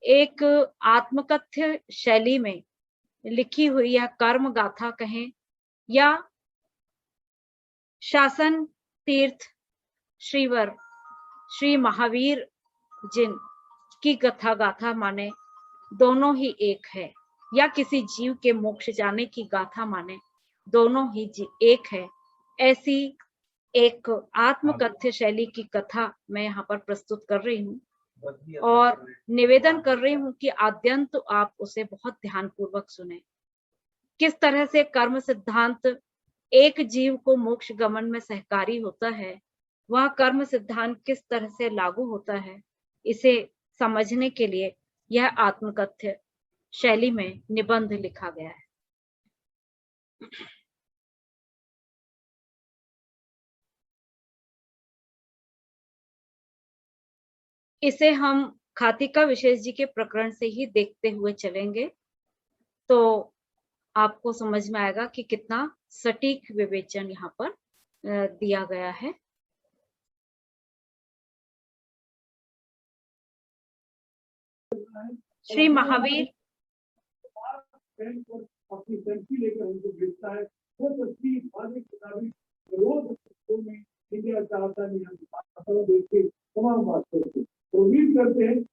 एक आत्मकथ्य शैली में लिखी हुई यह कर्म गाथा कहें या शासन तीर्थ श्रीवर श्री महावीर जिन की कथा गाथा माने, दोनों ही एक है, या किसी जीव के मोक्ष जाने की गाथा माने, दोनों ही एक है। ऐसी एक आत्मकथ्य शैली की कथा मैं यहाँ पर प्रस्तुत कर रही हूँ और निवेदन कर रही हूँ कि आद्यंत आप उसे बहुत ध्यानपूर्वक सुने। किस तरह से कर्म सिद्धांत एक जीव को मोक्ष गमन में सहकारी होता है, वह कर्म सिद्धांत किस तरह से लागू होता है, इसे समझने के लिए यह आत्मकथ्य शैली में निबंध लिखा गया है। इसे हम खातिका विशेष जी के प्रकरण से ही देखते हुए चलेंगे तो आपको समझ में आएगा कि कितना सटीक विवेचन यहाँ पर दिया गया है। श्री महावीर अपनी सेल्फी लेकर उनको भेजता है, वो तस्वीर बाद किताबी रोज में इंडिया चाहता नहीं, हम देख के तमाम बात करते उम्मीद करते हैं।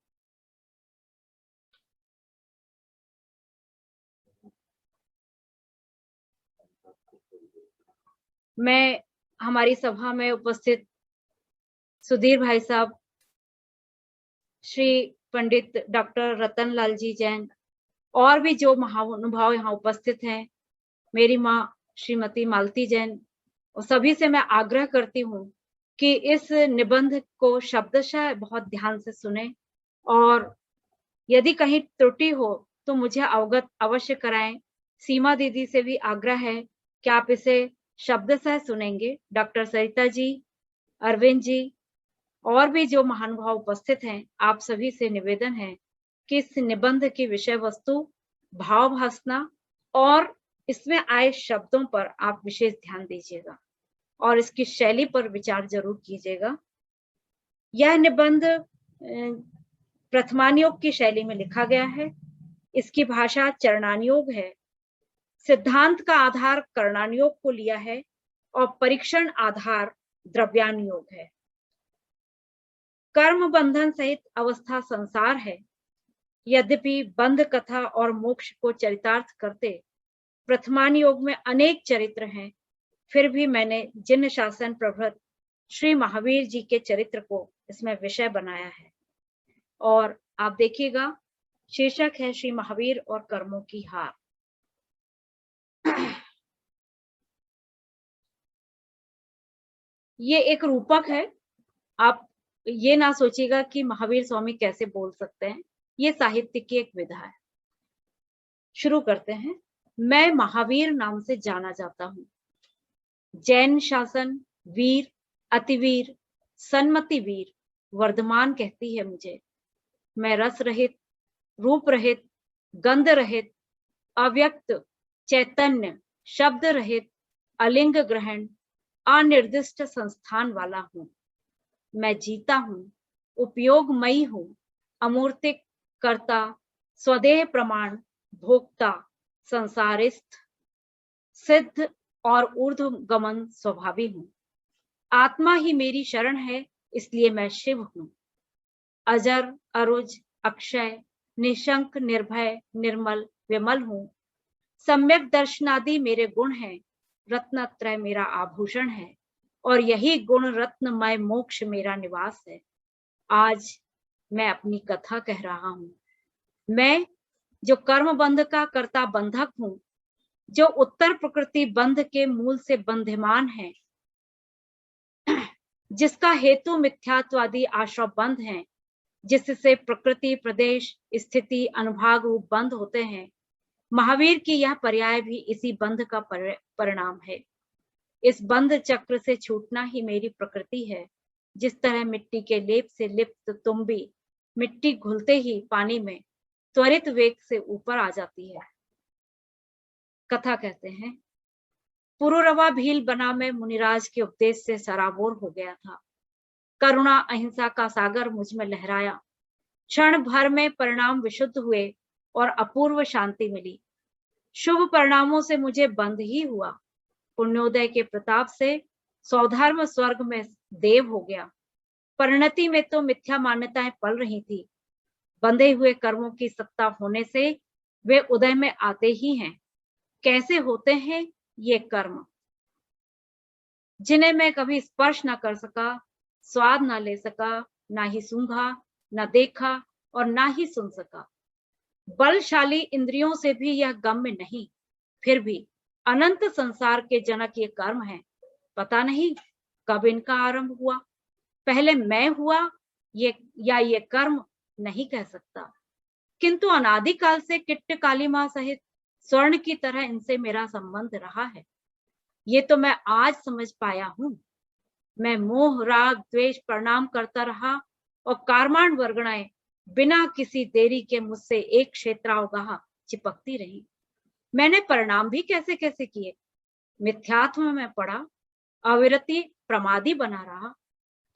मैं हमारी सभा में उपस्थित सुधीर भाई साहब, श्री पंडित डॉक्टर रतन लाल जी जैन और भी जो महानुभाव यहाँ उपस्थित हैं, मेरी माँ श्रीमती मालती जैन, और सभी से मैं आग्रह करती हूँ कि इस निबंध को शब्दशः बहुत ध्यान से सुने और यदि कहीं त्रुटि हो तो मुझे अवगत अवश्य कराएं। सीमा दीदी से भी आग्रह है कि आप इसे शब्दशः सुनेंगे। डॉक्टर सरिता जी, अरविंद जी और भी जो महानुभाव उपस्थित हैं, आप सभी से निवेदन है कि इस निबंध की विषय वस्तु, भाव भासना और इसमें आए शब्दों पर आप विशेष ध्यान दीजिएगा और इसकी शैली पर विचार जरूर कीजिएगा। यह निबंध प्रथमानुयोग की शैली में लिखा गया है। इसकी भाषा चरणानुयोग है। सिद्धांत का आधार कर्णानुयोग को लिया है और परीक्षण आधार द्रव्यानुयोग है। कर्म बंधन सहित अवस्था संसार है। यद्यपि बंध कथा और मोक्ष को चरितार्थ करते प्रथमानुयोग में अनेक चरित्र हैं, फिर भी मैंने जिन शासन प्रभृत श्री महावीर जी के चरित्र को इसमें विषय बनाया है। और आप देखिएगा, शीर्षक है श्री महावीर और कर्मों की हार। ये एक रूपक है, आप ये ना सोचिएगा कि महावीर स्वामी कैसे बोल सकते हैं, ये साहित्य की एक विधा है। शुरू करते हैं। मैं महावीर नाम से जाना जाता हूँ। जैन शासन वीर, अतिवीर, सन्मति वीर, वर्धमान कहती है मुझे। मैं रस रहित, रूप रहित, गंध रहित, अव्यक्त चैतन्य, शब्द रहित, अलिंग ग्रहण, अनिर्दिष्ट संस्थान वाला हूँ। मैं जीता हूँ, उपयोगमयी हूँ, अमूर्तिक, कर्ता, स्वदेह प्रमाण, भोक्ता, संसारिस्थ, सिद्ध और ऊर्ध्वगमन स्वभावी हूँ। आत्मा ही मेरी शरण है, इसलिए मैं शिव हूँ। अजर, अरुज, अक्षय, निशंक, निर्भय, निर्मल, विमल हूँ। सम्यक दर्शनादि मेरे गुण हैं। रत्नत्रय मेरा आभूषण है और यही गुण रत्नमय मोक्ष मेरा निवास है। आज मैं अपनी कथा कह रहा हूँ। मैं जो कर्म बंध का कर्ता बंधक हूँ, जो उत्तर प्रकृति बंध के मूल से बंधमान है, जिसका हेतु मिथ्यात्वादी आश्रय बंध है, जिससे प्रकृति, प्रदेश, स्थिति, अनुभाग रूप बंध होते हैं। महावीर की यह पर्याय भी इसी बंध का परिणाम है। इस बंध चक्र से छूटना ही मेरी प्रकृति है। जिस तरह मिट्टी के लेप से लिप्त तुम्बी मिट्टी घुलते ही पानी में त्वरित वेग से ऊपर आ जाती है। कथा कहते हैं, पुरुरवा भील बना मैं मुनिराज के उपदेश से सराबोर हो गया था। करुणा अहिंसा का सागर मुझ में लहराया। क्षण भर में परिणाम विशुद्ध हुए और अपूर्व शांति मिली। शुभ परिणामों से मुझे बंध ही हुआ। पुण्योदय के प्रताप से सौधर्म स्वर्ग में देव हो गया। परिणति में तो मिथ्या मान्यताएं पल रही थी। बंधे हुए कर्मों की सत्ता होने से वे उदय में आते ही हैं। कैसे होते हैं ये कर्म, जिन्हें मैं कभी स्पर्श न कर सका, स्वाद न ले सका, ना ही सूंघा, न देखा और ना ही सुन सका। बलशाली इंद्रियों से भी यह गम्य नहीं, फिर भी अनंत संसार के जनक ये कर्म है। पता नहीं कब इनका आरंभ हुआ, पहले मैं हुआ ये कर्म नहीं कह सकता, किंतु अनादिकाल से किट्ट कालीमा सहित स्वर्ण की तरह इनसे मेरा संबंध रहा है। ये तो मैं आज समझ पाया हूं। मैं मोह राग द्वेष प्रणाम करता रहा और कार्माण वर्गणाएं बिना किसी देरी के मुझसे एक क्षेत्रावगाह चिपकती रही। मैंने परिणाम भी कैसे कैसे किए। मिथ्यात्व में पड़ा, अविरति प्रमादी बना रहा,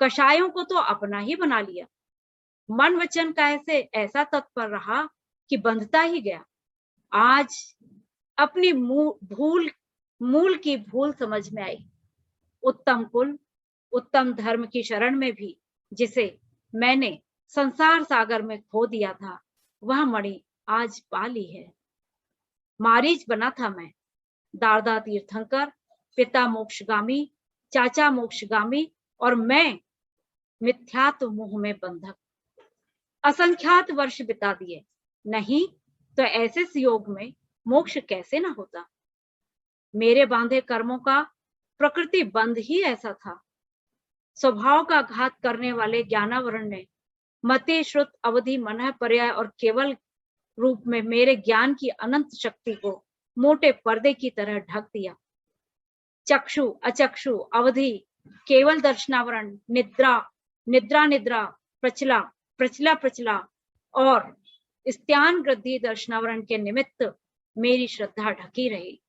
कषायों को तो अपना ही बना लिया। मन वचन का ऐसा तत्पर रहा कि बंधता ही गया। आज अपनी मूल की भूल समझ में आई। उत्तम कुल, उत्तम धर्म की शरण में भी जिसे मैंने संसार सागर में खो दिया था, वह मणि आज पा ली है। मारीच बना था मैं, दादा तीर्थंकर, पिता मोक्षगामी, चाचा मोक्षगामी और मैं मिथ्यात्व मोह में बंधक। असंख्यात वर्ष बिता दिए, नहीं तो ऐसे योग में मोक्ष कैसे न होता। मेरे बांधे कर्मों का प्रकृति बंध ही ऐसा था। स्वभाव का घात करने वाले ज्ञानावरण ने मति श्रुत अवधि मनः पर्याय और केवल रूप में मेरे ज्ञान की अनंत शक्ति को मोटे पर्दे की तरह ढक दिया। चक्षु अचक्षु अवधि केवल दर्शनावरण, निद्रा निद्रा निद्रा, प्रचला प्रचला प्रचला और स्त्यान वृद्धि दर्शनावरण के निमित्त मेरी श्रद्धा ढकी रही।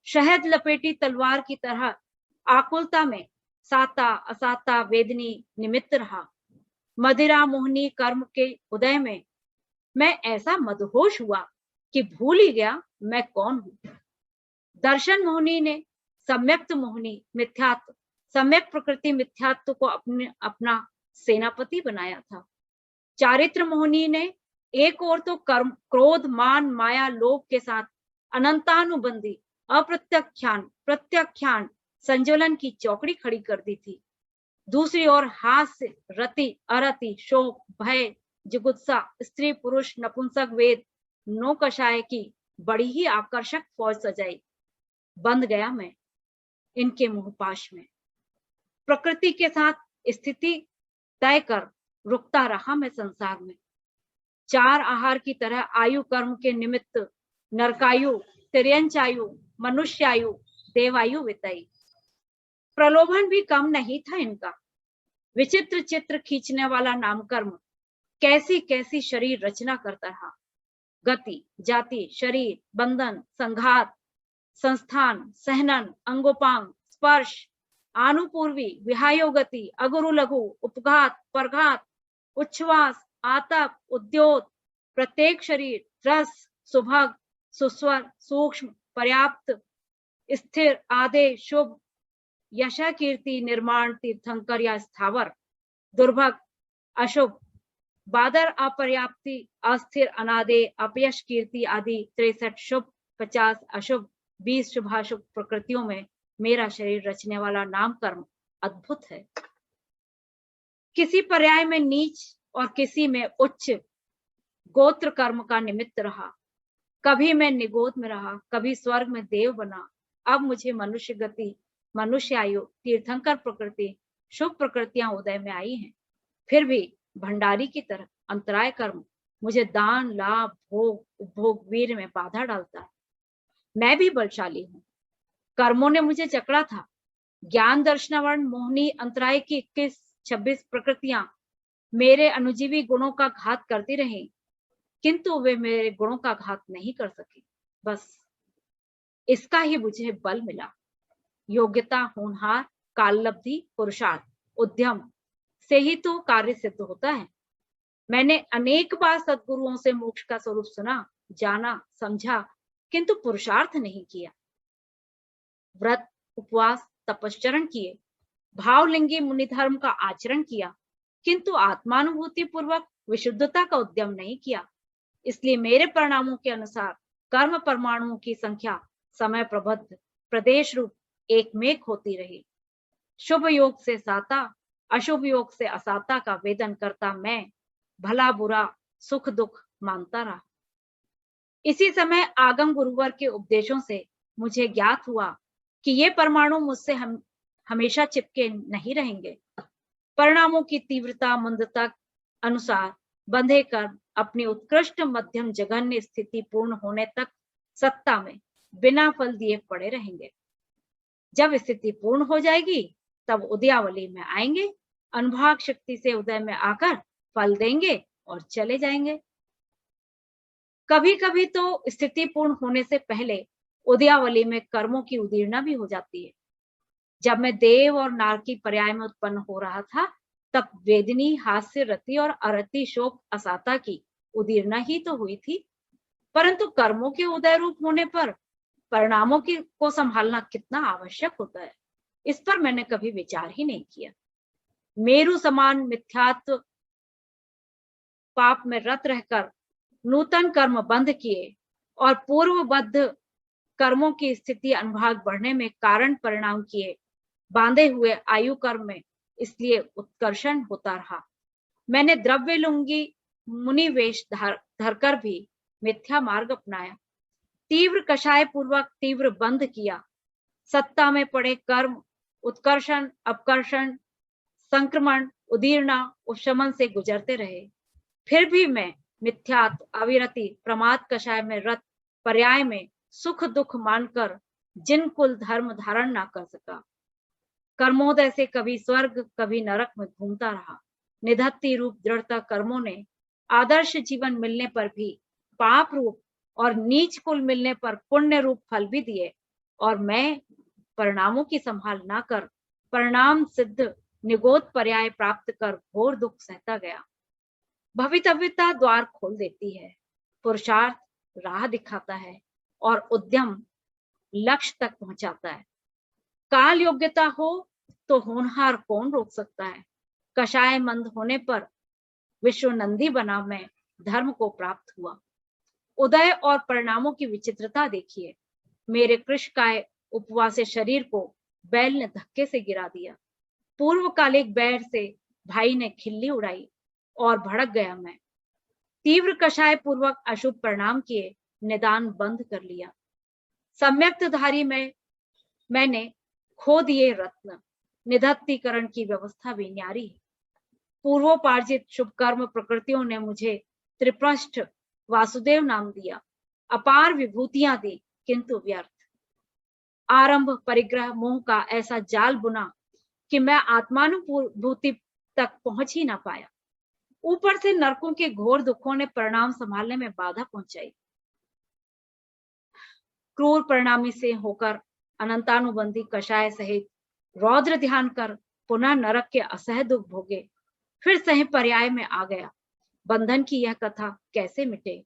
शहद लपेटी तलवार की तरह आकुलता में साता असाता वेदनी निमित्त रहा। मदिरा मोहनी कर्म के उदय में मैं ऐसा मदहोश हुआ कि भूल ही गया मैं कौन हूं। दर्शन मोहनी ने सम्यक्त मोहनी मिथ्यात्व, सम्यक प्रकृति मिथ्यात्व को अपना सेनापति बनाया था। चारित्र मोहनी ने एक ओर तो कर्म क्रोध मान माया लोभ के साथ अनंतानुबंधी अप्रत्याख्यान प्रत्याख्यान संज्वलन की चौकड़ी खड़ी कर दी थी। दूसरी ओर हास्य रति अरति शोक भय जुगुत्सा स्त्री पुरुष नपुंसक वेद नौकशाय की बड़ी ही आकर्षक फौज सजाई। बंध गया मैं इनके मोहपाश में। प्रकृति के साथ स्थिति तय कर रुकता रहा मैं संसार में। चार आहार की तरह आयु कर्म के निमित्त नरकायु तिर्यंचायु मनुष्यायु देवायु विताई। प्रलोभन भी कम नहीं था इनका। विचित्र चित्र खींचने वाला नामकर्म कैसी कैसी शरीर रचना करता रहा। गति जाति शरीर बंधन संघात संस्थान सहनन अंगोपांग स्पर्श आनुपूर्वी विहायोगति अगुरु लघु उपघात परघात उच्छ्वास आतप उद्योत प्रत्येक शरीर रस सुभग सुस्वर सूक्ष्म पर्याप्त स्थिर आदे शुभ यशा कीर्ति निर्माण तीर्थंकर या स्थावर दुर्भग अशुभ बादर अपर्याप्ति अस्थिर अनादे अपयश कीर्ति आदि 63 शुभ 50 अशुभ 20 शुभाशुभ प्रकृतियों में मेरा शरीर रचने वाला नाम कर्म अद्भुत है। किसी पर्याय में नीच और किसी में उच्च गोत्र कर्म का निमित्त रहा। कभी मैं निगोद में रहा, कभी स्वर्ग में देव बना। अब मुझे मनुष्य गति मनुष्य आयु तीर्थंकर प्रकृति शुभ प्रकृतियां उदय में आई हैं। फिर भी भंडारी की तरह अंतराय कर्म मुझे दान लाभ भोग उपभोग वीर में बाधा डालता है। मैं भी बलशाली हूं, कर्मों ने मुझे जकड़ा था। ज्ञान दर्शनावरण मोहनी अंतराय की 21-26 प्रकृतियां मेरे अनुजीवी गुणों का घात करती रही, किंतु वे मेरे गुणों का घात नहीं कर सकी। बस इसका ही मुझे बल मिला। योग्यता होनहार काललब्धि पुरुषार्थ उद्यम से ही तो कार्य सिद्ध होता है। मैंने अनेक बार सद्गुरुओं से मोक्ष का स्वरूप सुना, जाना, समझा, किंतु पुरुषार्थ नहीं किया। व्रत, उपवास, तपश्चरण किए, भावलिंगी मुनि धर्म का आचरण किया, किंतु आत्मानुभूति पूर्वक विशुद्धता का उद्यम नहीं किया। इसलिए मेरे परिणामों के अनुसार कर्म परमाणुओं की संख्या समय प्रबद्ध प्रदेश रूप एकमेक होती रही। शुभ योग से साता, अशुभ योग से असाता का वेदन करता मैं भला बुरा सुख दुख मानता रहा। इसी समय आगम गुरुवर के उपदेशों से मुझे ज्ञात हुआ कि ये परमाणु मुझसे हमेशा चिपके नहीं रहेंगे। परिणामों की तीव्रता मंदता अनुसार बंधे कर अपनी उत्कृष्ट मध्यम जघन्य स्थिति पूर्ण होने तक सत्ता में बिना फल दिए पड़े रहेंगे। जब स्थिति पूर्ण हो जाएगी तब उदयावली में आएंगे, अनुभाग शक्ति से उदय में आकर फल देंगे और चले जाएंगे। कभी कभी तो स्थिति पूर्ण होने से पहले उदयावली में कर्मों की उदीर्णा भी हो जाती है। जब मैं देव और नार की पर्याय में उत्पन्न हो रहा था, तब वेदिनी, हास्य, रति और अरति, शोक, असाता की उदीर्णा ही तो हुई थी। परंतु कर्मों के उदय रूप होने पर परिणामों को संभालना कितना आवश्यक होता है, इस पर मैंने कभी विचार ही नहीं किया। मेरु समान मिथ्यात्व पाप में रत रहकर नूतन कर्म बंद किए और पूर्वबद्ध कर्मों की स्थिति अनुभाग बढ़ने में कारण परिणाम किए बांधे हुए आयु कर्म में इसलिए उत्कर्षण होता रहा। मैंने द्रव्य लुंगी मुनि वेश धरकर भी मिथ्या मार्ग अपनाया, तीव्र कषाय पूर्वक तीव्र बंध किया। सत्ता में पड़े कर्म उत्कर्षण, अपकर्षण, संक्रमण, उदीर्णा, उपशमन से गुजरते रहे। फिर भी मैं मिथ्यात्व, अविरति, प्रमाद कषाय में रत पर्याय में सुख दुख मानकर जिन कुल धर्म धारण ना कर सका, कर्मोदय से कभी स्वर्ग कभी नरक में घूमता रहा। निधत्ती रूप दृढ़ता कर्मों ने आदर्श जीवन मिलने पर भी पाप रूप और नीच कुल मिलने पर पुण्य रूप फल भी दिए, और मैं परिणामों की संभाल ना कर परिणाम सिद्ध निगोद पर्याय प्राप्त कर घोर दुख सहता गया। भवितव्यता द्वार खोल देती है, पुरुषार्थ राह दिखाता है और उद्यम लक्ष्य तक पहुंचाता है। काल योग्यता हो तो होनहार कौन रोक सकता है। कषाय मंद होने पर विश्व नंदी बना मैं धर्म को प्राप्त हुआ। उदय और परिणामों की विचित्रता देखिए। मेरे कृशकाय उपवासे शरीर को बैल ने धक्के से गिरा दिया। पूर्वकालिक बैर से भाई ने खिल्ली उड़ाई और भड़क गया मैं। तीव्र कषाय पूर्वक अशुभ परिणाम किए निदान बंद कर लिया। सम्यक्तधारी में मैंने खो दिए रत्न। निधत्तीकरण की व्यवस्था भी न्यारी है। पूर्वोपार्जित शुभ कर्म प्रकृतियों ने मुझे त्रिपृष्ठ वासुदेव नाम दिया, अपार विभूतियां दी, किंतु व्यर्थ। आरंभ परिग्रह मोह का ऐसा जाल बुना कि मैं आत्मानुभूति तक पहुंच ही ना पाया। ऊपर से नरकों के घोर दुखों ने परिणाम संभालने में बाधा पहुंचाई। क्रूर परिणामी से होकर अनंतानुबंधी कषाय सहित रौद्र ध्यान कर पुनः नरक के असह दुख भोगे, फिर सही पर्याय में आ गया। बंधन की यह कथा कैसे मिटे।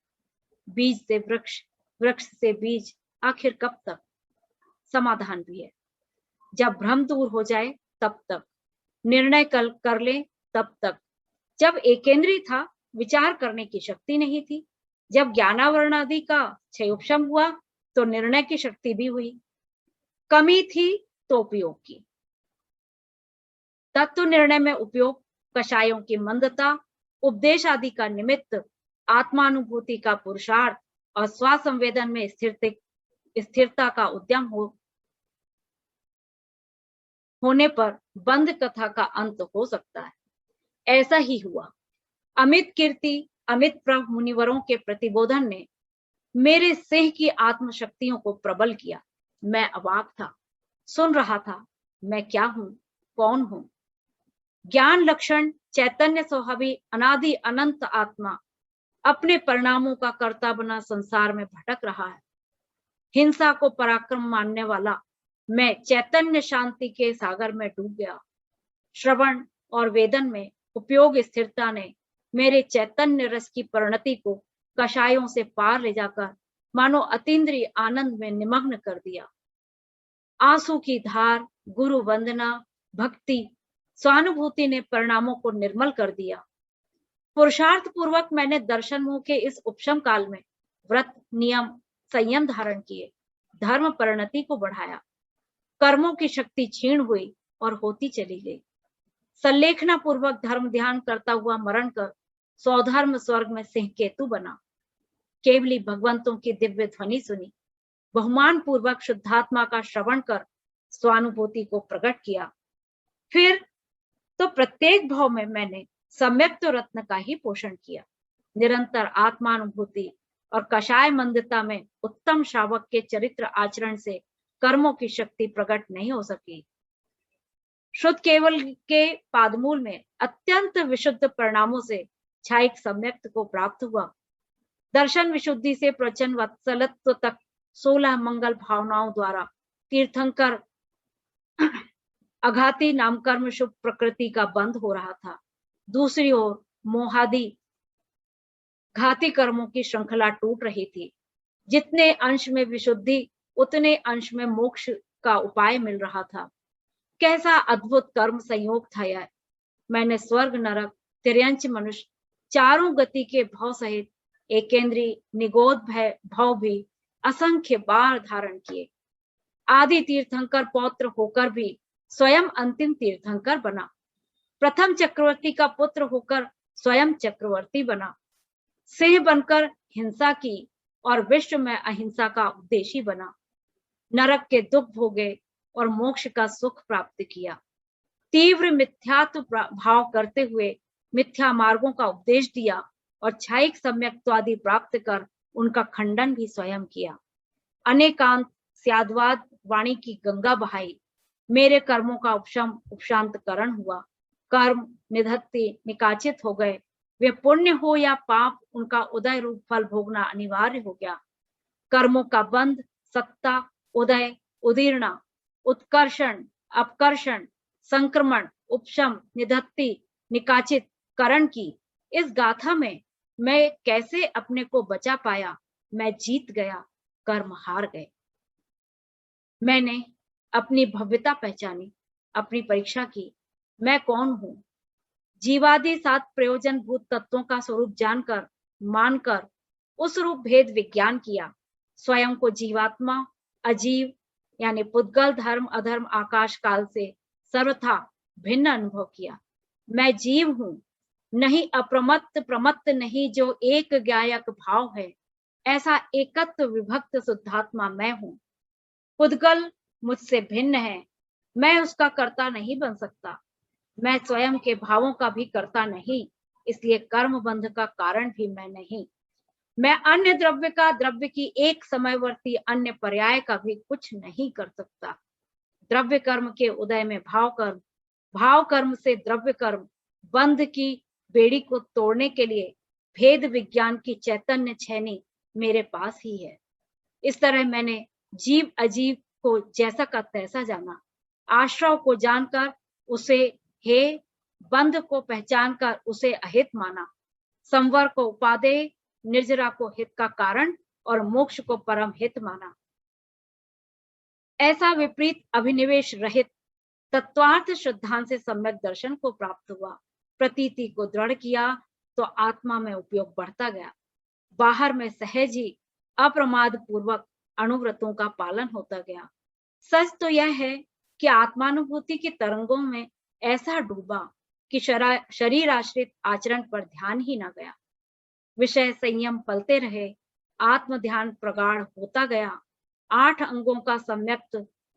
बीज से वृक्ष, वृक्ष से बीज, आखिर कब तक। समाधान भी है, जब भ्रम दूर हो जाए तब तक, निर्णय कर ले तब तक। जब एकेंद्री था, विचार करने की शक्ति नहीं थी। जब ज्ञानावरण आदि का क्षयोपशम हुआ तो निर्णय की शक्ति भी हुई। कमी थी तो उपयोग की। तत्व निर्णय में उपयोग, कषायों की मंदता, उपदेश आदि का निमित्त, आत्मानुभूति का पुरुषार्थ और स्वासंवेदन में स्थिरता का उद्यम होने पर बंध कथा का अंत हो सकता है। ऐसा ही हुआ। अमित कीर्ति, अमित प्रभ मुनिवरों के प्रतिबोधन ने मेरे सिंह की आत्मशक्तियों को प्रबल किया। मैं अवाक था, सुन रहा था। मैं क्या हूं, कौन हूं। ज्ञान लक्षण चैतन्य स्वभावी अनादि अनंत आत्मा अपने परिणामों का कर्ता बना संसार में भटक रहा है। हिंसा को पराक्रम मानने वाला मैं चैतन्य शांति के सागर में डूब गया। श्रवण और वेदन में उपयोग स्थिरता ने मेरे चैतन्य रस की परिणति को कषायों से पार ले जाकर मानो अतीन्द्रिय आनंद में निमग्न कर दिया। आंसू की धार, गुरु वंदना, भक्ति, स्वानुभूति ने परिणामों को निर्मल कर दिया। पुरुषार्थ पूर्वक मैंने दर्शन मुंह के इस उपशम काल में व्रत, नियम, संयम धारण किए, धर्म परिणति को बढ़ाया। कर्मों की शक्ति क्षीण हुई और होती चली गई। संलेखना पूर्वक धर्म ध्यान करता हुआ मरण कर स्वधर्म स्वर्ग में सिंह केतु बना। केवली भगवंतों की दिव्य ध्वनि सुनी, बहुमान पूर्वक शुद्धात्मा का श्रवण कर स्वानुभूति को प्रकट किया। फिर तो प्रत्येक भाव में मैंने सम्यक्त रत्न का ही पोषण किया। निरंतर आत्मानुभूति और कषाय मंदता में उत्तम श्रावक के चरित्र आचरण से कर्मों की शक्ति प्रकट नहीं हो सकी। शुद्ध केवल के पादमूल में अत्यंत विशुद्ध परिणामों से छायिक सम्यक्त को प्राप्त हुआ। दर्शन विशुद्धि से प्रचन वत्सलत्व तक 16 मंगल भावनाओं द्वारा तीर्थंकर अघाती नाम कर्म शुभ प्रकृति का बंध हो रहा था। दूसरी ओर मोहादि घाती कर्मों की श्रृंखला टूट रही थी। जितने अंश में विशुद्धि, उतने अंश में मोक्ष का उपाय मिल रहा था। कैसा अद्भुत कर्म संयोग था यह! मैंने स्वर्ग, नरक, तिर्यंच, मनुष्य चारों गति के भाव सहित एकेंद्रीय निगोद भाव भी असंख्य बार धारण किए। आदि तीर्थंकर पौत्र होकर भी स्वयं अंतिम तीर्थंकर बना। प्रथम चक्रवर्ती का पुत्र होकर स्वयं चक्रवर्ती बना। सिंह बनकर हिंसा की और विश्व में अहिंसा का उपदेशी बना। नरक के दुख भोगे और मोक्ष का सुख प्राप्त किया। तीव्र मिथ्यात्व भाव करते हुए मिथ्या मार्गों का उपदेश दिया और छायिक सम्यक्त्वादि प्राप्त कर उनका खंडन भी स्वयं किया। अनेकांत स्याद्वाद वाणी की गंगा बहाई। मेरे कर्मों का उपशांतकरण हुआ। कर्म निधत्ते निकाचित हो गए। वे पुण्य हो या पाप, उनका उदय रूप फल भोगना अनिवार्य हो गया। कर्मों का बंध, सत्ता, उदय, उदीर्णा, उत्कर्षण, अपकर्षण, संक्रमण, उपशम, निधत्ति, निकाचित करण की इस गाथा में मैं कैसे अपने को बचा पाया? मैं जीत गया, कर्म हार गए। मैंने अपनी भव्यता पहचानी, अपनी परीक्षा की। मैं कौन हूं? जीवादि 7 प्रयोजन भूत तत्वों का स्वरूप जानकर, मानकर उस रूप भेद विज्ञान किया। स्वयं को जीवात्मा, अजीव यानी पुद्गल, धर्म, अधर्म, आकाश काल से सर्वथा भिन्न अनुभव किया। मैं जीव हूं, नहीं अप्रमत्त प्रमत्त नहीं, जो एक ज्ञायक भाव है, ऐसा एकत्व विभक्त शुद्धात्मा मैं हूं। पुद्गल मुझसे भिन्न है, मैं उसका कर्ता नहीं बन सकता। मैं स्वयं के भावों का भी कर्ता नहीं, इसलिए कर्म बंध का कारण भी मैं नहीं। मैं अन्य द्रव्य का, द्रव्य की एक समयवर्ती अन्य पर्याय का भी कुछ नहीं कर सकता। द्रव्य कर्म के उदय में भाव कर्म, भाव कर्म से द्रव्य कर्म, बंध की बेड़ी को तोड़ने के लिए भेद विज्ञान की चैतन्य छैनी मेरे पास ही है। इस तरह मैंने जीव अजीव को जैसा का तैसा जाना। आश्रव को जानकर उसे हे, बंध को पहचान कर उसे अहित माना। संवर को उपादेय, निर्जरा को हित का कारण और मोक्ष को परम हित माना। ऐसा विपरीत अभिनिवेश रहित तत्वार्थ श्रद्धांत से सम्यक दर्शन को प्राप्त हुआ। प्रतीति को दृढ़ किया तो आत्मा में उपयोग बढ़ता गया। बाहर में सहज ही अप्रमाद पूर्वक अणुव्रतों का पालन होता गया। सच तो यह है कि आत्मानुभूति की तरंगों में ऐसा डूबा कि शरीर आश्रित आचरण पर ध्यान ही न गया। विषय संयम पलते रहे, आत्म ध्यान प्रगाढ़ होता गया। 8 अंगों का सम्यक्त,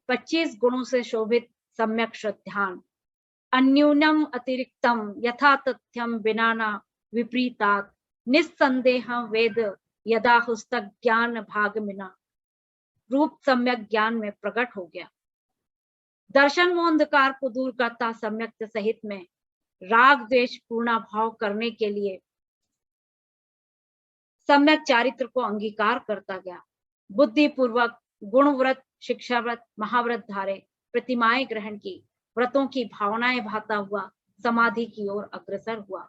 25 गुणों से शोभित सम्यक श्रद्धान, अन्यूनम अतिरिक्तम यथा तथ्यम विनाना विपरीतात निस्संदेह वेद यदा हुस्तक ज्ञान भागमिना रूप सम्यक ज्ञान में प्रकट हो गया। दर्शन वो अंधकार को दूर करता सम्यक्त सहित में राग द्वेष पूर्णा भाव करने के लिए सम्यक चारित्र को अंगीकार करता गया। बुद्धि पूर्वक गुणव्रत, शिक्षाव्रत, महाव्रत धारे, प्रतिमाएं ग्रहण की, व्रतों की भावनाएं भाता हुआ समाधि की ओर अग्रसर हुआ।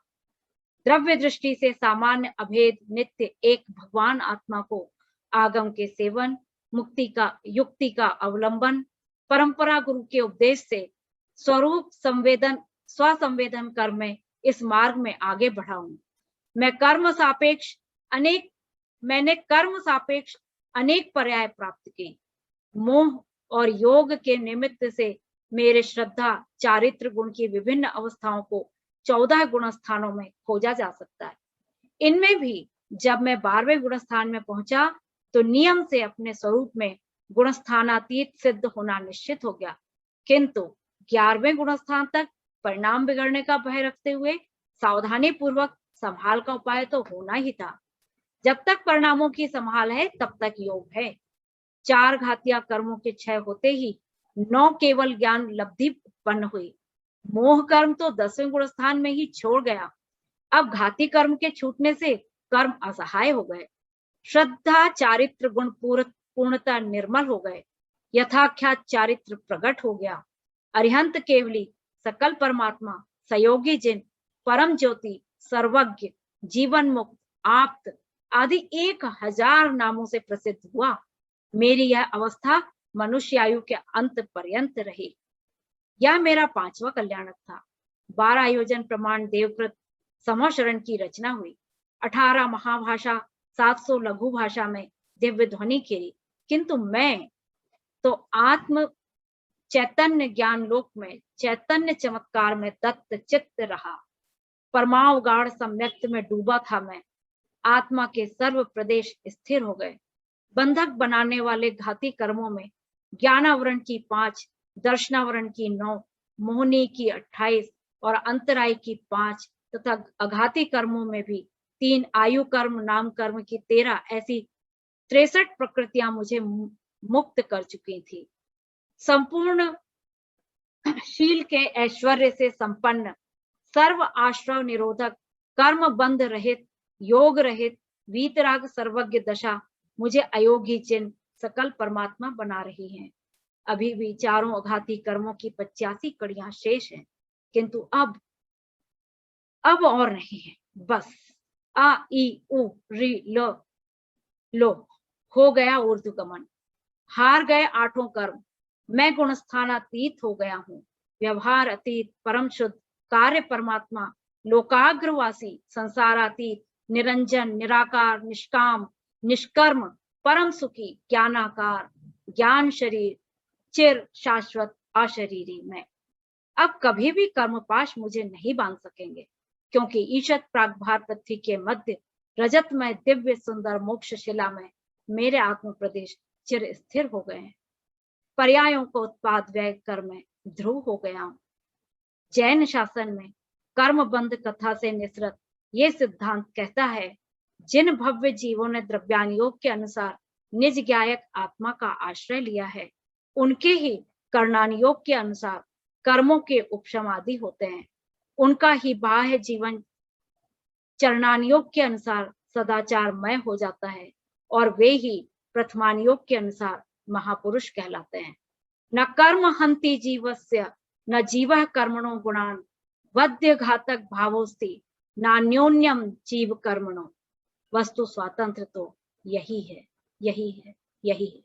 द्रव्य दृष्टि से सामान्य अभेद नित्य एक भगवान आत्मा को आगम के सेवन, मुक्ति का युक्ति का अवलंबन, परंपरा गुरु के उपदेश से स्वरूप संवेदन स्वसंवेदन कर में इस मार्ग में आगे बढ़ा हूं। मैंने कर्म सापेक्ष अनेक पर्याय प्राप्त की। मोह और योग के निमित्त से मेरे श्रद्धा चारित्र गुण की विभिन्न अवस्थाओं को 14 गुण स्थानों में खोजा जा सकता है। इनमें भी जब मैं 12वें गुण स्थान में पहुंचा तो नियम से अपने स्वरूप में गुणस्थानातीत सिद्ध होना निश्चित हो गया, किंतु 11वें गुण स्थान तक परिणाम बिगड़ने का भय रखते हुए सावधानी पूर्वक संभाल का उपाय तो होना ही था। जब तक परिणामों की संभाल है तब तक योग है। 4 घातिया कर्मों के क्षय होते ही 9 केवल ज्ञान लब्धि उत्पन्न हुई। मोह कर्म तो 10वें गुण स्थान में ही छोड़ गया। अब घाती कर्म के छूटने से कर्म असहाय हो गए। श्रद्धा चारित्र गुण पूर्णतः निर्मल हो गए। यथाख्यात चारित्र प्रकट हो गया। अरिहंत केवली सकल परमात्मा सहयोगी जिन परम ज्योति सर्वज्ञ जीवन मुक्त आप्त आदि 1000 नामों से प्रसिद्ध हुआ। मेरी यह अवस्था मनुष्य आयु के अंत पर्यंत रही। यह मेरा 5वां कल्याणक था। 12 आयोजन प्रमाण देवकृत समशरण की रचना हुई। 18 महाभाषा 700 लघु भाषा में दिव्य ध्वनि खेली, किंतु मैं तो आत्म चैतन्य ज्ञान लोक में चैतन्य चमत्कार में दत्त चित्त रहा। परमावगाढ़ सम्यक्त में डूबा था मैं। आत्मा के सर्व प्रदेश स्थिर हो गए। बंधक बनाने वाले घाती कर्मों में ज्ञानावरण की 5, दर्शनावरण की 9, मोहनी की 28 और अंतराय की 5 तथा अघाती कर्मों में भी 3, आयु कर्म नाम कर्म की 13 ऐसी 63 प्रकृतियां मुझे मुक्त कर चुकी थी। संपूर्ण शील के ऐश्वर्य से संपन्न, सर्व आश्रव निरोधक, कर्म बंध रहित, योग रहित, वीतराग सर्वज्ञ दशा मुझे अयोगी चिन्ह सकल परमात्मा बना रही है। अभी भी 4 अघाती कर्मों की 85 कड़ियां शेष हैं, किंतु अब और नहीं है। बस आ ई उ री लो हो गया ऊर्ध्वगमन। हार गए 8 कर्म। मैं गुणस्थानातीत हो गया हूँ। व्यवहार अतीत, परम शुद्ध, कार्य परमात्मा, लोकाग्रवासी, संसारातीत, निरंजन, निराकार, निष्काम, निष्कर्म, परम सुखी, ज्ञानाकार, ज्ञान शरीर, चिर शाश्वत अशरीरी मैं। अब कभी भी कर्मपाश मुझे नहीं बांध सकेंगे, क्योंकि ईशत प्रागभार पृथ्वी के मध्य रजतमय दिव्य सुंदर मोक्ष शिला में मेरे आत्म प्रदेश चिर स्थिर हो गए हैं। पर्यायों को उत्पाद व्यय कर मैं ध्रुव हो गया हूं। जैन शासन में कर्म बंध कथा से निसृत ये सिद्धांत कहता है, जिन भव्य जीवों ने द्रव्यान योग के अनुसार निज ज्ञायक आत्मा का आश्रय लिया है, उनके ही कर्णान योग के अनुसार कर्मों के उपशम आदि होते हैं। उनका ही बाह्य जीवन चरणान योग के अनुसार सदाचारमय हो जाता है, और वे ही प्रथमान योग के अनुसार महापुरुष कहलाते हैं। न कर्म हंति जीवस्य न जीवः कर्मणो गुणान वध्य घातक भावोस्ति नान्योन्यम जीव कर्मणो। वस्तु स्वातंत्र तो यही है, यही है, यही है।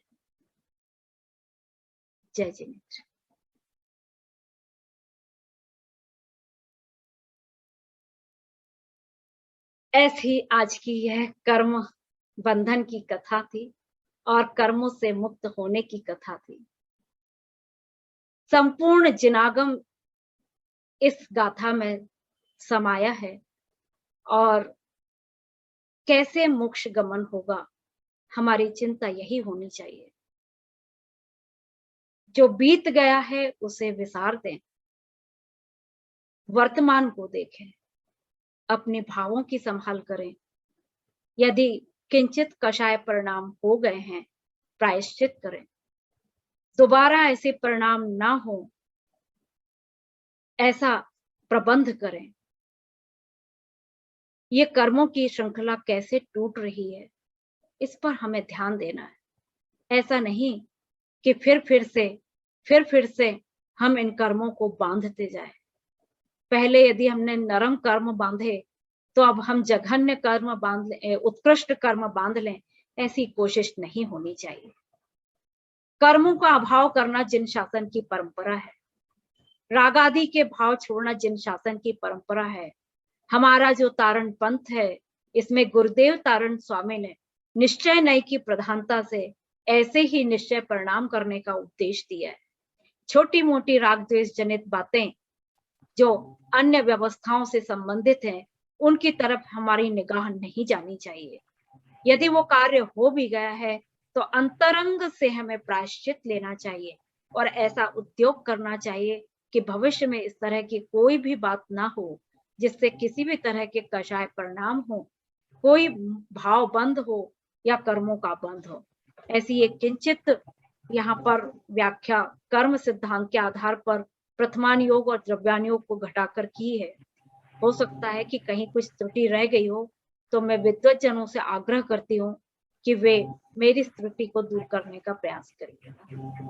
जय जिनेन्द्र। ऐसी आज की यह कर्म बंधन की कथा थी और कर्मों से मुक्त होने की कथा थी। संपूर्ण जिनागम इस गाथा में समाया है, और कैसे मोक्ष गमन होगा, हमारी चिंता यही होनी चाहिए। जो बीत गया है उसे विसार दें, वर्तमान को देखें, अपने भावों की संभाल करें। यदि किंचित कषाय परिणाम हो गए हैं, प्रायश्चित करें। दोबारा ऐसे परिणाम ना हो, ऐसा प्रबंध करें। ये कर्मों की श्रृंखला कैसे टूट रही है, इस पर हमें ध्यान देना है। ऐसा नहीं कि फिर से हम इन कर्मों को बांधते जाएं। पहले यदि हमने नरम कर्म बांधे तो अब हम जघन्य कर्म बांध लें, उत्कृष्ट कर्म बांध लें, ऐसी कोशिश नहीं होनी चाहिए। कर्मों का अभाव करना जिन शासन की परंपरा है, राग आदि के भाव छोड़ना जिन शासन की परंपरा है, हमारा जो तारण पंथ है, इसमें गुरुदेव तारण स्वामी ने निश्चय नय की प्रधानता से ऐसे ही निश्चय परिणाम करने का उपदेश दिया है। छोटी मोटी राग द्वेष जनित बातें जो अन्य व्यवस्थाओं से संबंधित हैं, उनकी तरफ हमारी निगाह नहीं जानी चाहिए। यदि वो कार्य हो भी गया है तो अंतरंग से हमें प्रायश्चित लेना चाहिए और ऐसा उद्योग करना चाहिए कि भविष्य में इस तरह की कोई भी बात ना हो जिससे किसी भी तरह के कषाय परिणाम हो, कोई भाव बंद हो या कर्मों का बंद हो। ऐसी एक किंचित यहाँ पर व्याख्या कर्म सिद्धांत के आधार पर प्रथमान योग और द्रव्यान योग को घटाकर की है। हो सकता है कि कहीं कुछ त्रुटि रह गई हो, तो मैं विद्वत जनों से आग्रह करती हूँ कि वे मेरी इस त्रुटि को दूर करने का प्रयास करें।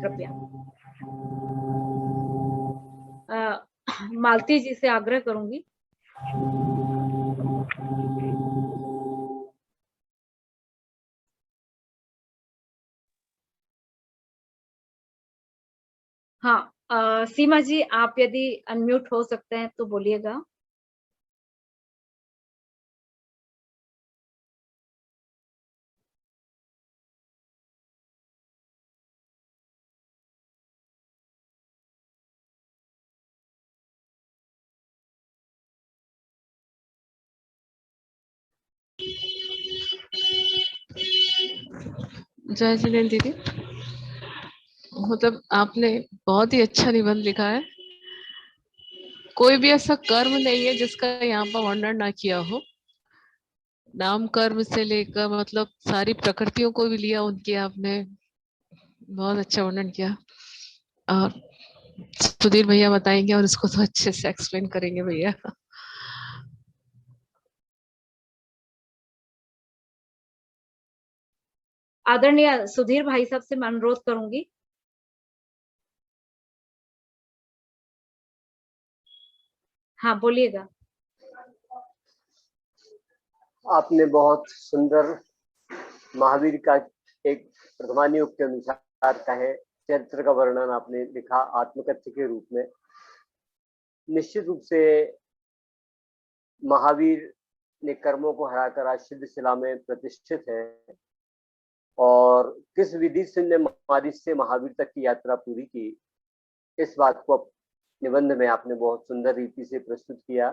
कृपया मालती जी से आग्रह करूंगी। हाँ, सीमा जी, आप यदि अनम्यूट हो सकते हैं तो बोलिएगा। जय जिनेन्द्र दीदी, मतलब आपने बहुत ही अच्छा निबंध लिखा है। कोई भी ऐसा कर्म नहीं है जिसका यहाँ पर वर्णन ना किया हो। नाम कर्म से लेकर मतलब सारी प्रकृतियों को भी लिया, उनकी आपने बहुत अच्छा वर्णन किया। और सुधीर भैया बताएंगे और इसको तो अच्छे से एक्सप्लेन करेंगे भैया। आदरणीय सुधीर भाई साहब से मैं अनुरोध करूंगी। हाँ, बोलिएगा। आपने बहुत सुंदर महावीर का एक प्रथमान योग के अनुसार का है चरित्र का वर्णन आपने लिखा आत्मकथ्य के रूप में। निश्चित रूप से महावीर ने कर्मों को हराकर आज सिद्ध शिला में प्रतिष्ठित है और किस विधि से ने मारिच से महावीर तक की यात्रा पूरी की, इस बात को निबंध में आपने बहुत सुंदर रीति से प्रस्तुत किया।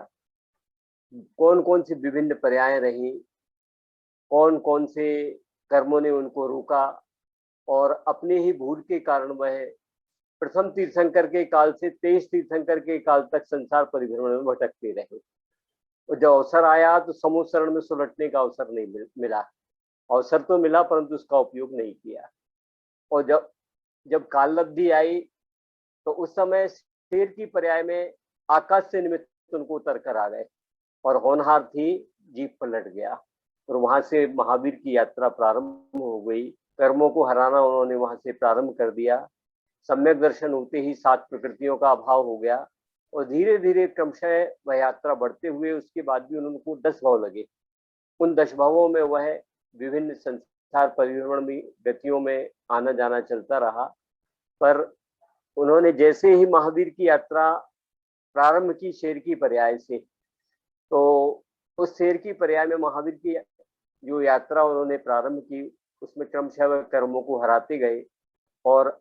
कौन कौन सी विभिन्न पर्याय रही, कौन कौन से कर्मों ने उनको रोका और अपने ही भूल के कारण वह प्रथम तीर्थंकर के काल से 23 तीर्थंकर के काल तक संसार परिभ्रमण में भटकते रहे। और जब अवसर आया तो समूह शरण में सुलटने का अवसर नहीं मिला। अवसर तो मिला परंतु उसका उपयोग नहीं किया। और जब काललब्धि आई तो उस समय शेर की पर्याय में आकाश से निमित्त उनको उतर कर आ गए और होनहार थी, जीप पलट गया और वहां से महावीर की यात्रा प्रारंभ हो गई। कर्मों को हराना उन्होंने वहां से प्रारंभ कर दिया। सम्यक दर्शन होते ही 7 प्रकृतियों का अभाव हो गया और धीरे धीरे क्रमशः वह यात्रा बढ़ते हुए उसके बाद भी उनको 10 भाव लगे। उन 10 भावों में वह विभिन्न संसार परिभ्रमण में गतियों में आना जाना चलता रहा। पर उन्होंने जैसे ही महावीर की यात्रा प्रारंभ की शेर की पर्याय से, तो उस शेर की पर्याय में महावीर की जो यात्रा उन्होंने प्रारंभ की उसमें क्रमशः वह कर्मों को हराते गए और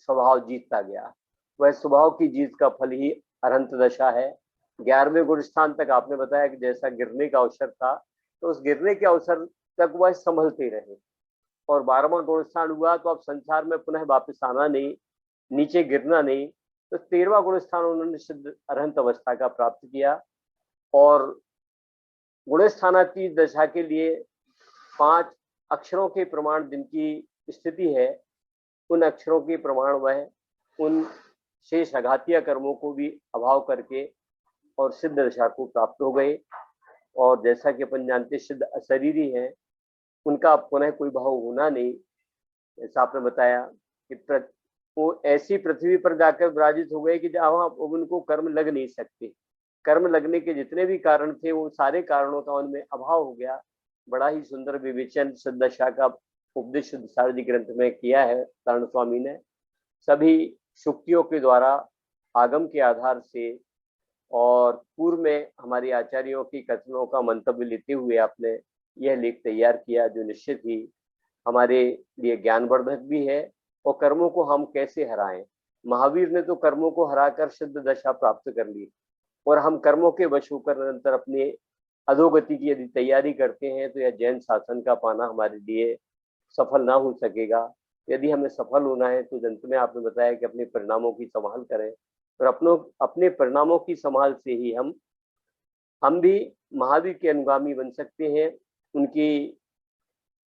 स्वभाव जीतता गया। वह स्वभाव की जीत का फल ही अनंत दशा है। 11वें गुण स्थान तक आपने बताया कि जैसा गिरने का अवसर था तो उस गिरने के अवसर तक वह संभलते रहे और 12वां गुण स्थान हुआ तो अब संसार में पुनः वापस आना नहीं, नीचे गिरना नहीं। तो 13वां गुण स्थान उन्होंने सिद्ध अरहंत अवस्था का प्राप्त किया और गुण स्थानातीत दशा के लिए 5 अक्षरों के प्रमाण जिनकी स्थिति है, उन अक्षरों के प्रमाण वह उन शेष अघातीय कर्मों को भी अभाव करके और सिद्ध दशा को प्राप्त हो गए। और जैसा कि अपन जानते सिद्ध अशरीरी है, उनका पुनः कोई भाव होना नहीं। जैसा आपने बताया कि वो ऐसी पृथ्वी पर जाकर विराजित हो गए कि जहाँ उनको कर्म लग नहीं सकते। कर्म लगने के जितने भी कारण थे वो सारे कारणों का उनमें अभाव हो गया। बड़ा ही सुंदर विवेचन सददशा का उपदेश शुद्ध सारथी ग्रंथ में किया है तारण स्वामी ने। सभी शुक्तियों के द्वारा आगम के आधार से और पूर्व में हमारे आचार्यों की कथनों का मंतव्य लेते हुए आपने यह लेख तैयार किया, जो निश्चित ही हमारे लिए ज्ञानवर्धक भी है। और कर्मों को हम कैसे हराएं। महावीर ने तो कर्मों को हराकर सिद्ध दशा प्राप्त कर ली, और हम कर्मों के वश होकर निरंतर अपने अधोगति की यदि तैयारी करते हैं तो यह जैन शासन का पाना हमारे लिए सफल ना हो सकेगा। यदि हमें सफल होना है तो अंत में आपने बताया कि अपने परिणामों की संभाल करें, और अपने परिणामों की संभाल से ही हम भी महावीर के अनुगामी बन सकते हैं। उनकी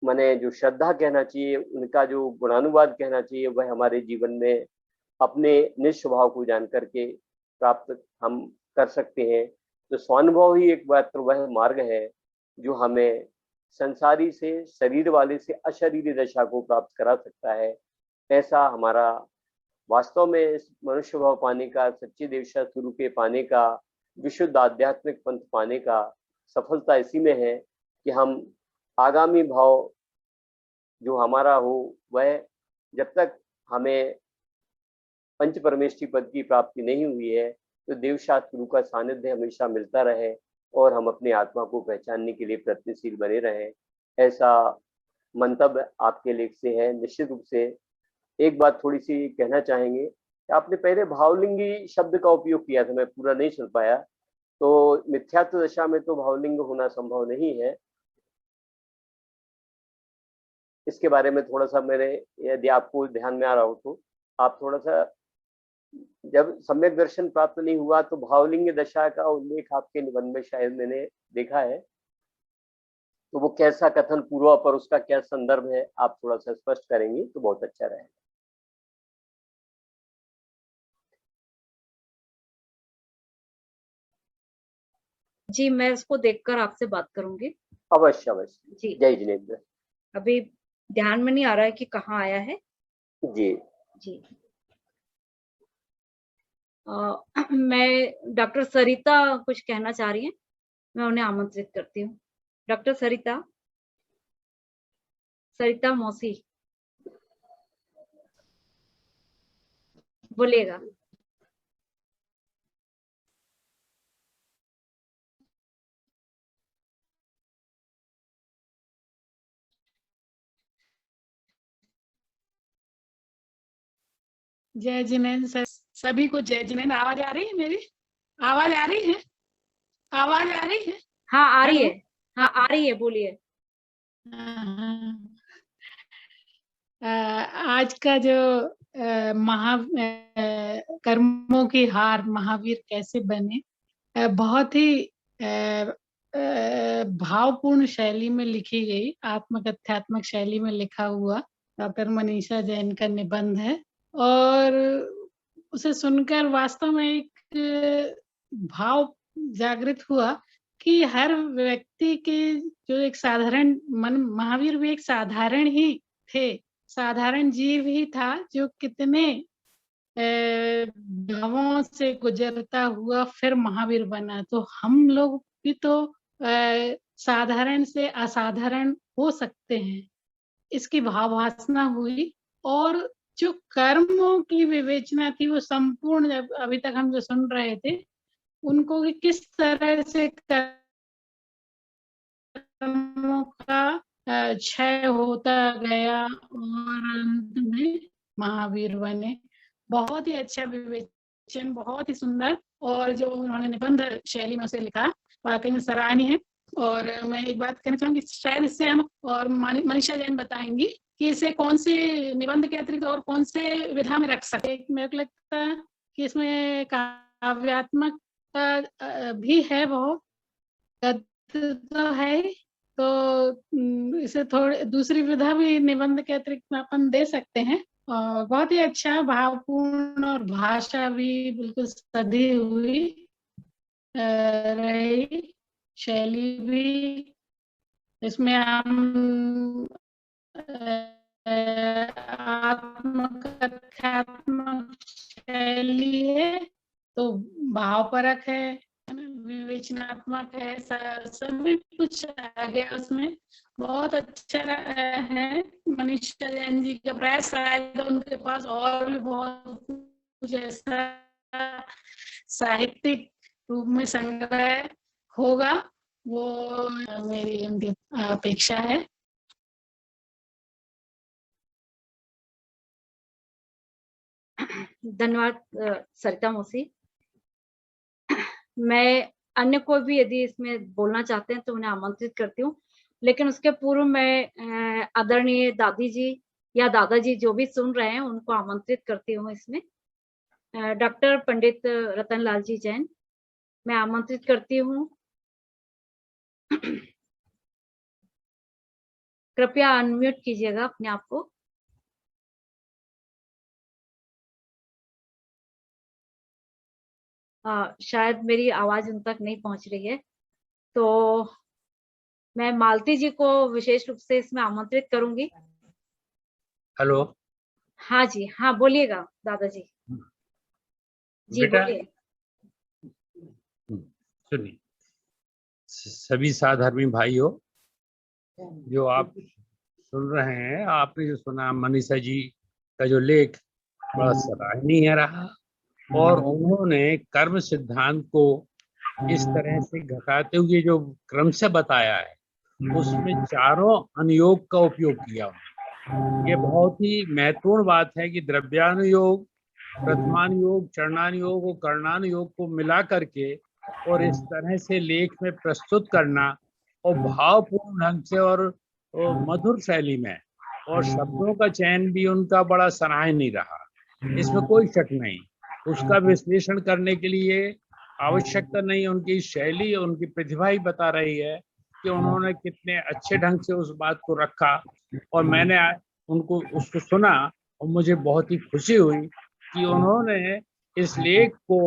माने जो श्रद्धा कहना चाहिए, उनका जो गुणानुवाद कहना चाहिए, वह हमारे जीवन में अपने निज स्वभाव को जान करके प्राप्त हम कर सकते हैं। तो स्वानुभव ही एक मात्र वह मार्ग है जो हमें संसारी से, शरीर वाले से अशरीरी दशा को प्राप्त करा सकता है। ऐसा हमारा वास्तव में इस मनुष्य भाव पाने का, सच्चे देवशा गुरु के पाने का, विशुद्ध आध्यात्मिक पंथ पाने का सफलता इसी में है कि हम आगामी भाव जो हमारा हो, वह जब तक हमें पंच परमेष्ठी पद की प्राप्ति नहीं हुई है तो देवशास्त्र गुरु का सानिध्य हमेशा मिलता रहे और हम अपनी आत्मा को पहचानने के लिए प्रयत्नशील बने रहें। ऐसा मंतव्य आपके लेख से है। निश्चित रूप से एक बात थोड़ी सी कहना चाहेंगे कि आपने पहले भावलिंगी शब्द का उपयोग किया था, मैं पूरा नहीं सुन पाया। तो मिथ्यात्व दशा में तो भावलिंग होना संभव नहीं है, इसके बारे में थोड़ा सा मेरे, यदि आपको ध्यान में आ रहा हो तो आप थोड़ा सा, जब सम्यक दर्शन प्राप्त नहीं हुआ तो भावलिंग दशा का उल्लेख आपके निबंध में शायद मैंने देखा है, तो वो कैसा कथन पूर्व पर उसका क्या संदर्भ है, आप थोड़ा सा स्पष्ट करेंगे तो बहुत अच्छा रहेगा। जी, मैं इसको देखकर आपसे बात करूंगी। अवश्य अवश्य जी, जय जिनेन्द्र। अभी ध्यान में नहीं आ रहा है कि कहाँ आया है। जी जी, मैं डॉक्टर सरिता कुछ कहना चाह रही हैं, मैं उन्हें आमंत्रित करती हूँ। डॉक्टर सरिता, सरिता मौसी बोलिएगा। जय जिनेन्द्र सर, सभी को जय जिनेन्द्र। आवाज आ रही है मेरी? आवाज आ रही है? आवाज आ रही है? हाँ आ रही हेलो? है, हाँ आ रही है, बोलिए। आज का जो कर्मों की हार महावीर कैसे बने, बहुत ही भावपूर्ण शैली में लिखी गई, आत्मकथ्यात्मक शैली में लिखा हुआ डॉक्टर मनीषा जैन का निबंध है। और उसे सुनकर वास्तव में एक भाव जागृत हुआ कि हर व्यक्ति के जो एक साधारण मन, महावीर भी एक साधारण ही थे, साधारण जीव ही था जो कितने भावों से गुजरता हुआ फिर महावीर बना। तो हम लोग भी तो साधारण से असाधारण हो सकते हैं, इसकी भाववासना हुई। और जो कर्मों की विवेचना थी वो संपूर्ण, जब अभी तक हम जो सुन रहे थे उनको कि किस तरह से कर्मों का क्षय होता गया और अंत में महावीर बने। बहुत ही अच्छा विवेचन, बहुत ही सुंदर, और जो उन्होंने निबंध शैली में उसे लिखा वाकई में सराहनीय है। और मैं एक बात कहना चाहूंगी, शायद इससे हम और मनीषा जैन बताएंगी कि इसे कौन से निबंध के अतिरिक्त और कौन से विधा में रख सकते। मेरे को लगता है कि इसमें काव्यात्मक भी है, बहुत गद्य तो है, तो इसे थोड़ी दूसरी विधा भी निबंध के अतिरिक्त में अपन दे सकते हैं। और बहुत ही अच्छा, भावपूर्ण, और भाषा भी बिल्कुल सधी हुई रही, शैली भी इसमें हम आत्मकथात्मक शैली है तो भावपरक है ना? विवेचनात्मक है, सभी कुछ आ गया उसमें। बहुत अच्छा है। मनीषा जैन जी का प्रयास शायद उनके पास और भी बहुत कुछ ऐसा साहित्यिक रूप में संग्रह होगा, वो मेरी उनकी अपेक्षा है। धन्यवाद सरिता मौसी। मैं अन्य कोई भी यदि इसमें बोलना चाहते हैं तो उन्हें आमंत्रित करती हूँ, लेकिन उसके पूर्व मैं आदरणीय दादी जी या दादाजी जो भी सुन रहे हैं उनको आमंत्रित करती हूँ इसमें। डॉक्टर पंडित रतनलाल जी जैन, मैं आमंत्रित करती हूँ। कृपया अनम्यूट कीजिएगा अपने आप को। शायद मेरी आवाज उन तक नहीं पहुंच रही है, तो मैं मालती जी को विशेष रूप से इसमें आमंत्रित करूंगी। हेलो। हाँ जी, हाँ बोलिएगा दादाजी जी, बेटा बोलिए। सुनिए, सभी साधर्मी भाइयों, जो आप सुन रहे हैं, आपने जो सुना मनीषा जी का जो लेख बड़ा सराहनीय रहा, और उन्होंने कर्म सिद्धांत को इस तरह से घटाते हुए जो क्रम से बताया है, उसमें चारों अनुयोग का उपयोग किया। ये बहुत ही महत्वपूर्ण बात है कि द्रव्यानुयोग, प्रथमानुयोग, चरणानुयोग और कर्णानुयोग को मिला करके और इस तरह से लेख में प्रस्तुत करना, और भावपूर्ण ढंग से और मधुर शैली में, और शब्दों का चयन भी उनका बड़ा सराहनीय रहा, इसमें कोई शक नहीं। उसका विश्लेषण करने के लिए आवश्यकता नहीं, उनकी शैली, उनकी प्रतिभा ही बता रही है कि उन्होंने कितने अच्छे ढंग से उस बात को रखा। और मैंने उनको उसको सुना और मुझे बहुत ही खुशी हुई कि उन्होंने इस लेख को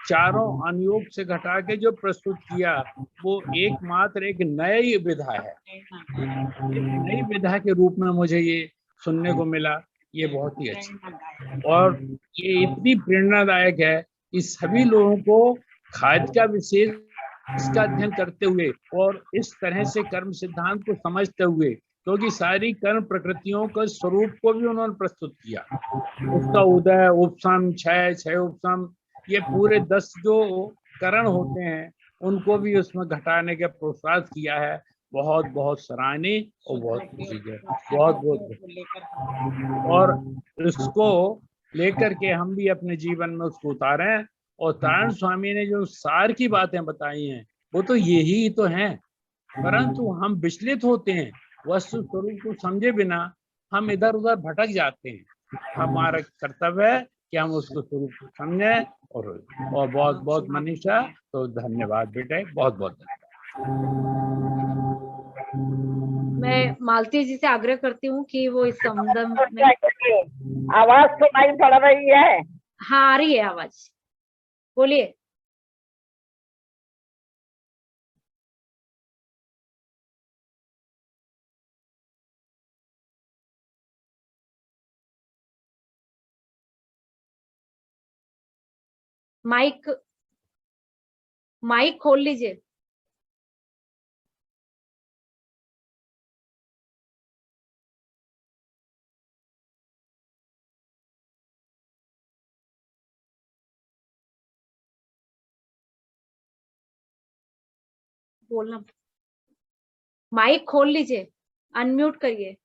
चारों अनुयोग से घटा के जो प्रस्तुत किया, वो एकमात्र एक नई विधा है, एक नई विधा के रूप में मुझे ये सुनने को मिला। ये बहुत ही अच्छा, और ये इतनी प्रेरणादायक है कि सभी लोगों को खाद्य का विशेष इसका अध्ययन करते हुए और इस तरह से कर्म सिद्धांत को समझते हुए, क्योंकि सारी कर्म प्रकृतियों के स्वरूप को भी उन्होंने प्रस्तुत किया, उसका उदय, उपशम, क्षय उपशम, ये पूरे 10 जो करण होते हैं उनको भी उसमें घटाने का प्रोत्साहित किया है। बहुत बहुत सराहनीय और बहुत खुशी है, बहुत बहुत। और इसको लेकर के हम भी अपने जीवन में उसको उतारें। और तारण स्वामी ने जो सार की बातें बताई हैं वो तो यही तो हैं, परंतु हम विचलित होते हैं, वस्तु स्वरूप को समझे बिना हम इधर उधर भटक जाते हैं। हमारा कर्तव्य है कि हम उसको स्वरूप को समझें। और बहुत बहुत मनीषा, तो धन्यवाद बेटे, बहुत बहुत धन्यवाद। मैं मालती जी से आग्रह करती हूँ कि वो इस संदर्भ में आवाज सुनाई पड़ रही है। हाँ आ रही है आवाज, बोलिए। माइक माइक खोल लीजिए। बोलना, माइक खोल लीजिए, अनम्यूट करिए।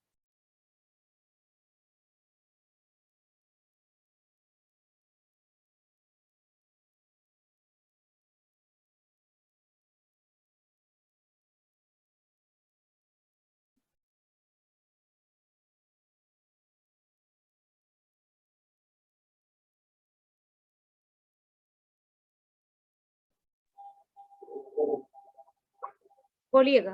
बोलिएगा।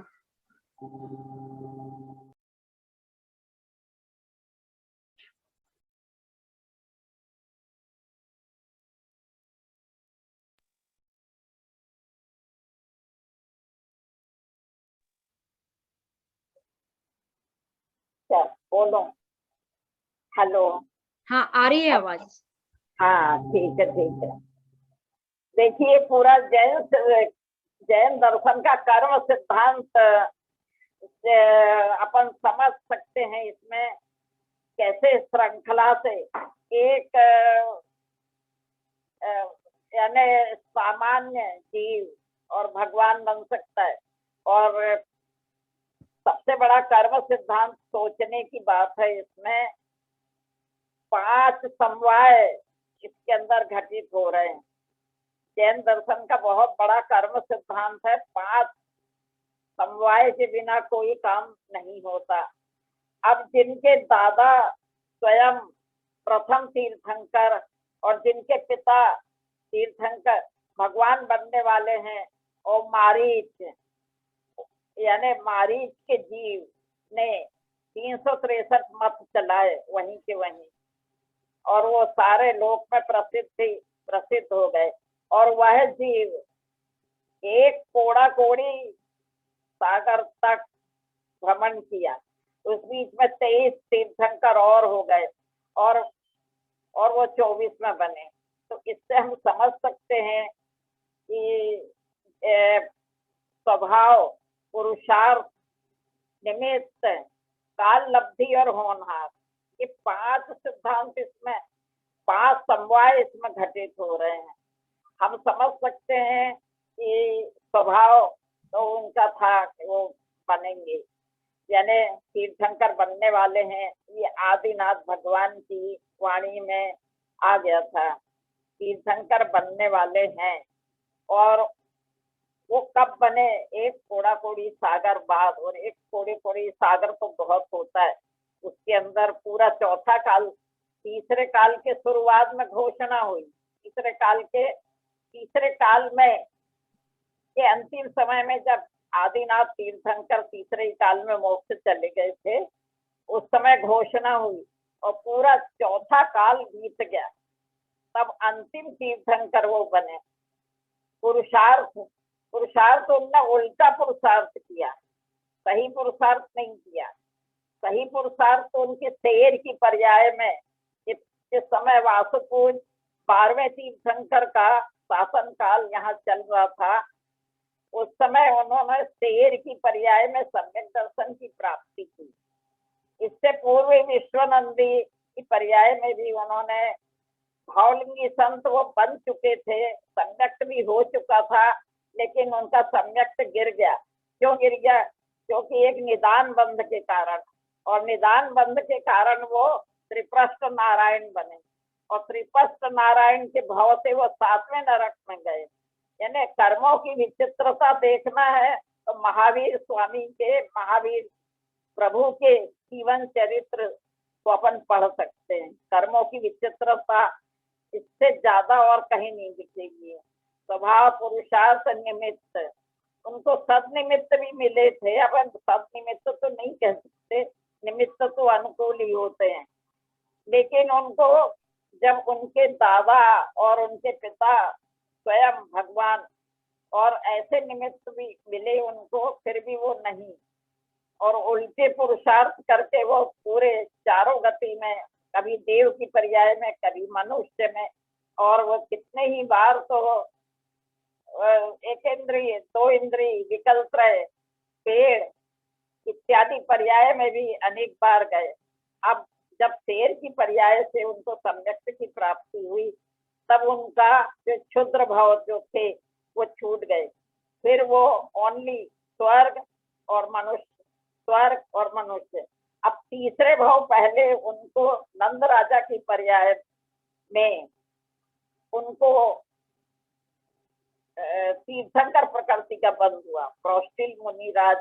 बोलो। हेलो। हाँ आ रही है आवाज। हाँ ठीक है ठीक है। देखिए पूरा जैन जैन दर्शन का कर्म सिद्धांत अपन समझ सकते हैं। इसमें कैसे श्रृंखला से एक यानी सामान्य जीव और भगवान बन सकता है। और सबसे बड़ा कर्म सिद्धांत सोचने की बात है। इसमें 5 समवाय इसके अंदर घटित हो रहे हैं। जैन दर्शन का बहुत बड़ा कर्म सिद्धांत है। 5 समवाय के बिना कोई काम नहीं होता। अब जिनके दादा स्वयं प्रथम तीर्थंकर और जिनके पिता तीर्थंकर भगवान बनने वाले हैं, और मारीच यानी मारीच के जीव ने 363 मत चलाए वहीं के वहीं, और वो सारे लोक में प्रसिद्ध हो गए। और वह जीव एक कोड़ा कोड़ी सागर तक भ्रमण किया। उस बीच में 23 तीर्थंकर और हो गए, और वो 24 में बने। तो इससे हम समझ सकते हैं कि स्वभाव, पुरुषार्थ, निमित्त, काल लब्धि और होनहार, ये 5 सिद्धांत इसमें, 5 समवाय इसमें घटित हो रहे हैं। हम समझ सकते हैं कि स्वभाव तो उनका था कि वो बनेंगे, यानी तीर्थंकर बनने वाले हैं। ये आदिनाथ भगवान की वाणी में आ गया था, तीर्थंकर बनने वाले हैं। और वो कब बने? एक कोड़ा कोड़ी सागर बाद, और एक कोड़ी कोड़ी सागर तो बहुत होता है। उसके अंदर पूरा चौथा काल, तीसरे काल के शुरुआत में घोषणा हुई। तीसरे काल में के अंतिम समय में जब आदिनाथ तीर्थंकर तीसरे काल में मोक्ष चले गए थे, उस समय घोषणा हुई और पूरा चौथा काल बीत गया, तब अंतिम तीर्थंकर वो बने। पुरुषार्थ उनने उल्टा पुरुषार्थ किया, सही पुरुषार्थ नहीं किया। सही पुरुषार्थ तो उनके शेर की पर्याय में, इस समय वासुपूज 12वें तीर्थंकर का शासन काल यहाँ चल रहा था, उस समय उन्होंने शेर की पर्याय में सम्यक दर्शन की प्राप्ति की। इससे पूर्व विश्वनंदी की पर्याय में भी उन्होंने भावलिंगी संत वो बन चुके थे, सम्यक्त भी हो चुका था, लेकिन उनका सम्यक्त गिर गया। क्यों गिर गया? क्योंकि एक निदान बंध के कारण, और निदान बंध के कारण वो त्रिप्रष्ट नारायण बने, और त्रिप्रष्ट नारायण के भाव से वो 7वें नरक में गए। यानी कर्मों की विचित्रता देखना है तो महावीर स्वामी के, महावीर प्रभु के जीवन चरित्र को अपन पढ़ सकते हैं। कर्मों की विचित्रता इससे ज्यादा और कहीं नहीं दिखेगी। स्वभाव, पुरुषार्थ, निमित्त, उनको सदनिमित्त भी मिले थे। अपन सदनिमित्त तो नहीं कह सकते, निमित्त तो अनुकूल ही होते हैं, लेकिन उनको जब उनके दादा और उनके पिता स्वयं भगवान और ऐसे निमित्त भी मिले उनको, फिर भी वो नहीं, और उल्टे पुरुषार्थ करके वो पूरे चारों गति में, कभी देव की पर्याय में, कभी मनुष्य में, और वो कितने ही बार तो एक इंद्रिय, 2 इंद्रिय, विकल्पत्रय, पेड़ इत्यादि पर्याय में भी अनेक बार गए। अब जब शेर की पर्याय से उनको सम्यक्त की प्राप्ति हुई, तब उनका जो क्षुद्र भाव जो थे वो छूट गए। फिर वो ओनली स्वर्ग और मनुष्य, स्वर्ग और मनुष्य। अब तीसरे भाव, पहले उनको नंद राजा की पर्याय में उनको तीर्थंकर प्रकृति का बंध हुआ। प्रोष्टिल मुनिराज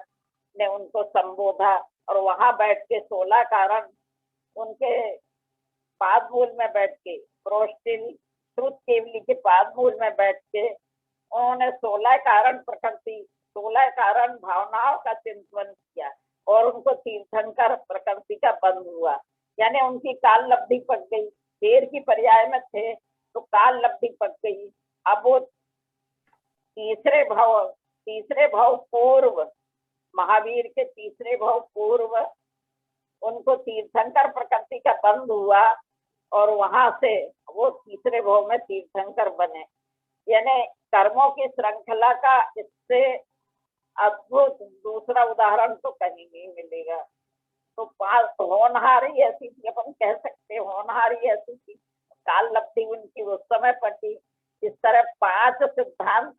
ने उनको संबोधा, और वहां बैठ के 16 कारण उनके पादमूल में बैठ के, प्रोष्टिल श्रुत केवली के पादमूल में बैठ के उन्होंने 16 कारण प्रकृति, 16 कारण भावनाओं का चिंतन किया, और उनको तीर्थंकर प्रकृति का बंध हुआ। यानी उनकी काल लब्धि पक गई। शेर की पर्याय में थे तो काल लब्धि पक गई। अब वो तीसरे भाव पूर्व, महावीर के तीसरे भाव पूर्व उनको तीर्थंकर प्रकृति का बंध हुआ, और वहां से वो तीसरे भाव में तीर्थंकर बने। यानी कर्मों की श्रृंखला का इससे अद्भुत दूसरा उदाहरण तो कहीं नहीं मिलेगा। तो पास होनहारी ऐसी थी, अपन कह सकते हैं होनहारी ऐसी थी, काल लब्धि उनकी उस समय पटी। इस तरह 5 सिद्धांत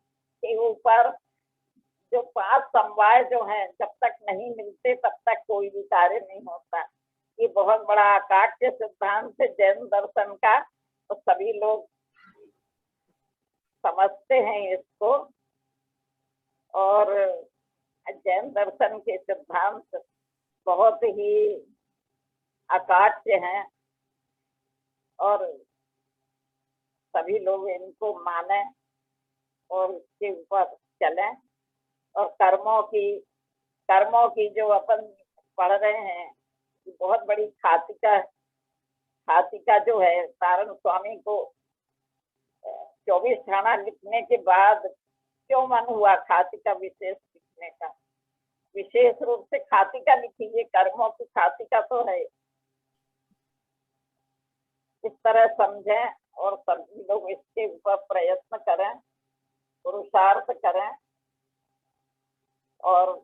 के ऊपर जो 5 समवाय जो हैं, जब तक नहीं मिलते तब तक कोई भी कार्य नहीं होता। ये बहुत बड़ा अकाट्य सिद्धांत है जैन दर्शन का, तो सभी लोग समझते हैं इसको। और जैन दर्शन के सिद्धांत बहुत ही अकाट्य हैं और सभी लोग इनको माने और इसके ऊपर चलें। और कर्मों की जो अपन पढ़ रहे हैं, बहुत बड़ी खातिका जो है, सारण स्वामी को 24 खाना लिखने के बाद क्यों मन हुआ खातिका विशेष लिखने का? विशेष रूप से खातिका लिखी, ये कर्मों की खातिका तो है। इस तरह समझें और सभी लोग इसके ऊपर प्रयत्न करें, पुरुषार्थ करें और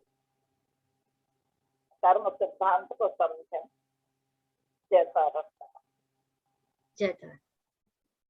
कर्म सिद्धांत को समझें। जैसा रखता जय तारा।